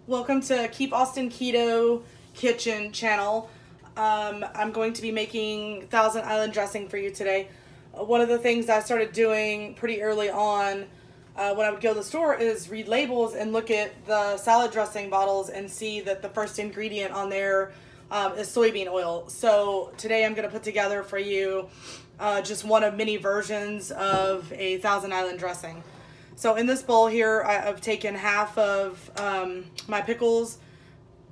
Welcome to Keep Austin Keto Kitchen channel. I'm going to be making Thousand Island dressing for you today. One of the things I started doing pretty early on when I would go to the store is read labels and look at the salad dressing bottles and see that the first ingredient on there is soybean oil. So today I'm going to put together for you just one of many versions of a Thousand Island dressing. So in this bowl here, I've taken half of my pickles,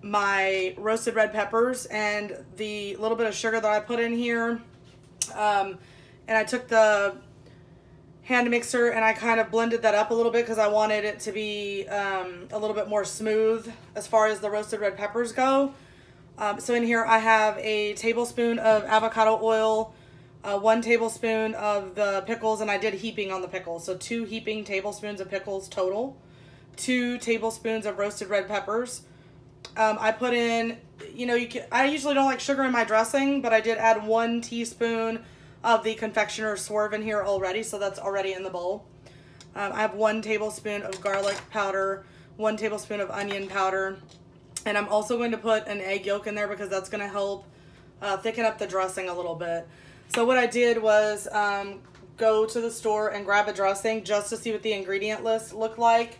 my roasted red peppers, and the little bit of sugar that I put in here. And I took the hand mixer and I kind of blended that up a little bit because I wanted it to be a little bit more smooth as far as the roasted red peppers go. So in here I have a tablespoon of avocado oil, 1 tablespoon of the pickles, and I did heaping on the pickles. So 2 heaping tablespoons of pickles total, 2 tablespoons of roasted red peppers. I put in, I usually don't like sugar in my dressing, but I did add 1 teaspoon of the confectioner's swerve in here already, so that's already in the bowl. I have 1 tablespoon of garlic powder, 1 tablespoon of onion powder, and I'm also going to put an egg yolk in there because that's going to help thicken up the dressing a little bit. So what I did was go to the store and grab a dressing just to see what the ingredient list looked like.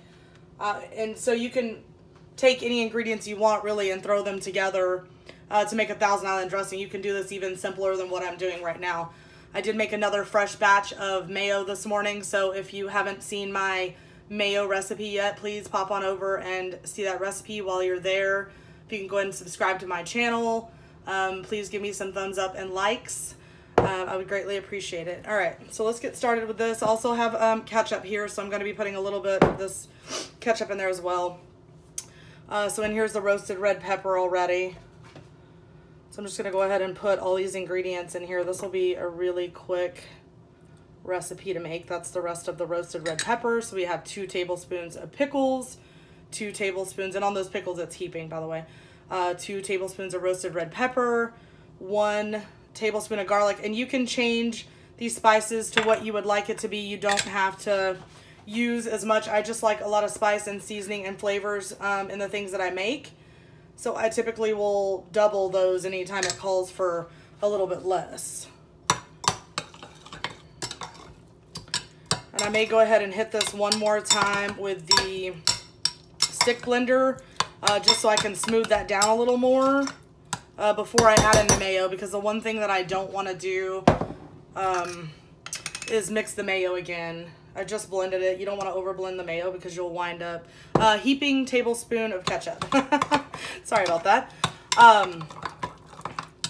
And so you can take any ingredients you want really and throw them together to make a Thousand Island dressing. You can do this even simpler than what I'm doing right now. I did make another fresh batch of mayo this morning, so if you haven't seen my mayo recipe yet, please pop on over and see that recipe while you're there. If you can go ahead and subscribe to my channel, please give me some thumbs up and likes. I would greatly appreciate it. All right, so let's get started with this. I also have ketchup here, so I'm going to be putting a little bit of this ketchup in there as well. So in here's the roasted red pepper already. So I'm just going to go ahead and put all these ingredients in here. This will be a really quick recipe to make. That's the rest of the roasted red pepper. So we have 2 tablespoons of pickles, 2 tablespoons, and on those pickles it's heaping, by the way. 2 tablespoons of roasted red pepper, 1 tablespoon of garlic, and you can change these spices to what you would like it to be. You don't have to use as much. I just like a lot of spice and seasoning and flavors in the things that I make, so I typically will double those anytime it calls for a little bit less. And I may go ahead and hit this one more time with the stick blender just so I can smooth that down a little more before I add in the mayo, because the one thing that I don't want to do is mix the mayo again. I just blended it. You don't want to overblend the mayo because you'll wind up heaping tablespoon of ketchup. Sorry about that.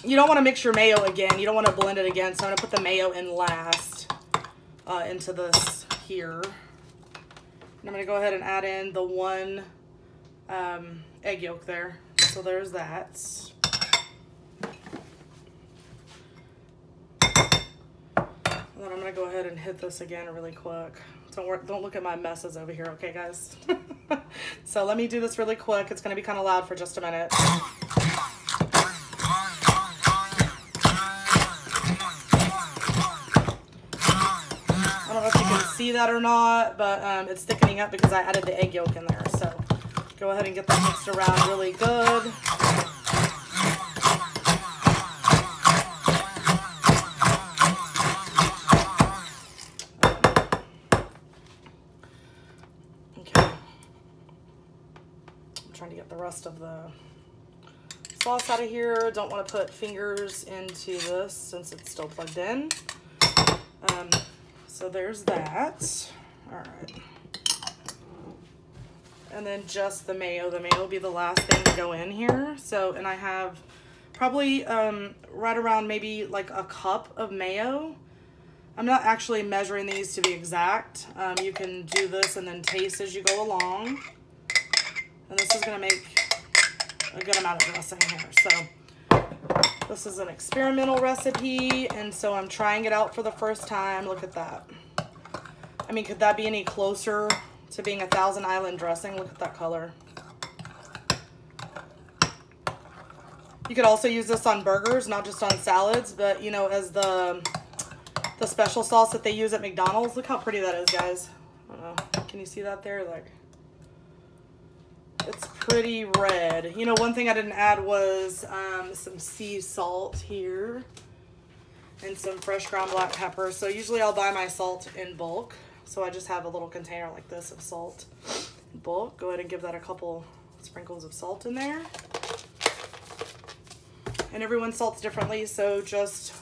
You don't want to mix your mayo again. You don't want to blend it again, so I'm going to put the mayo in last into this here. And I'm going to go ahead and add in the 1 egg yolk there. So there's that. And then I'm going to go ahead and hit this again really quick. Don't look at my messes over here, okay, guys? So let me do this really quick. It's going to be kind of loud for just a minute. I don't know if you can see that or not, but it's thickening up because I added the egg yolk in there. So go ahead and get that mixed around really good. Trying to get the rest of the sauce out of here. Don't want to put fingers into this since it's still plugged in. So there's that. All right. And then just the mayo. The mayo will be the last thing to go in here. So, and I have probably right around maybe like a cup of mayo. I'm not actually measuring these to be exact. You can do this and then taste as you go along. And this is going to make a good amount of dressing here. So this is an experimental recipe, and so I'm trying it out for the first time. Look at that. I mean, could that be any closer to being a Thousand Island dressing? Look at that color. You could also use this on burgers, not just on salads, but as the special sauce that they use at McDonald's. Look how pretty that is, guys. I don't know. Can you see that there? Like, it's pretty red. You know, one thing I didn't add was some sea salt here and some fresh ground black pepper. So usually I'll buy my salt in bulk. So I just have a little container like this of salt in bulk. Go ahead and give that a couple sprinkles of salt in there. And everyone salts differently, so just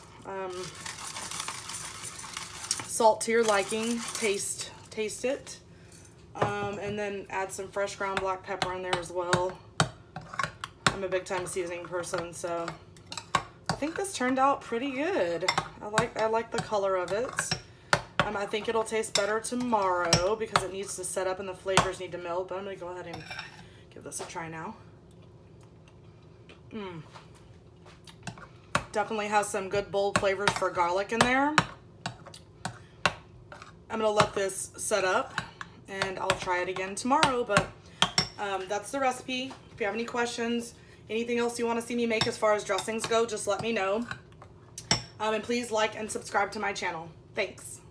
salt to your liking, taste it. And then add some fresh ground black pepper in there as well. I'm a big time seasoning person, so I think this turned out pretty good. I like the color of it. I think it'll taste better tomorrow because it needs to set up and the flavors need to melt, but I'm gonna go ahead and give this a try now. Definitely has some good bold flavors for garlic in there. I'm gonna let this set up and I'll try it again tomorrow, but that's the recipe. If you have any questions, anything else you want to see me make as far as dressings go, just let me know. And please like and subscribe to my channel. Thanks.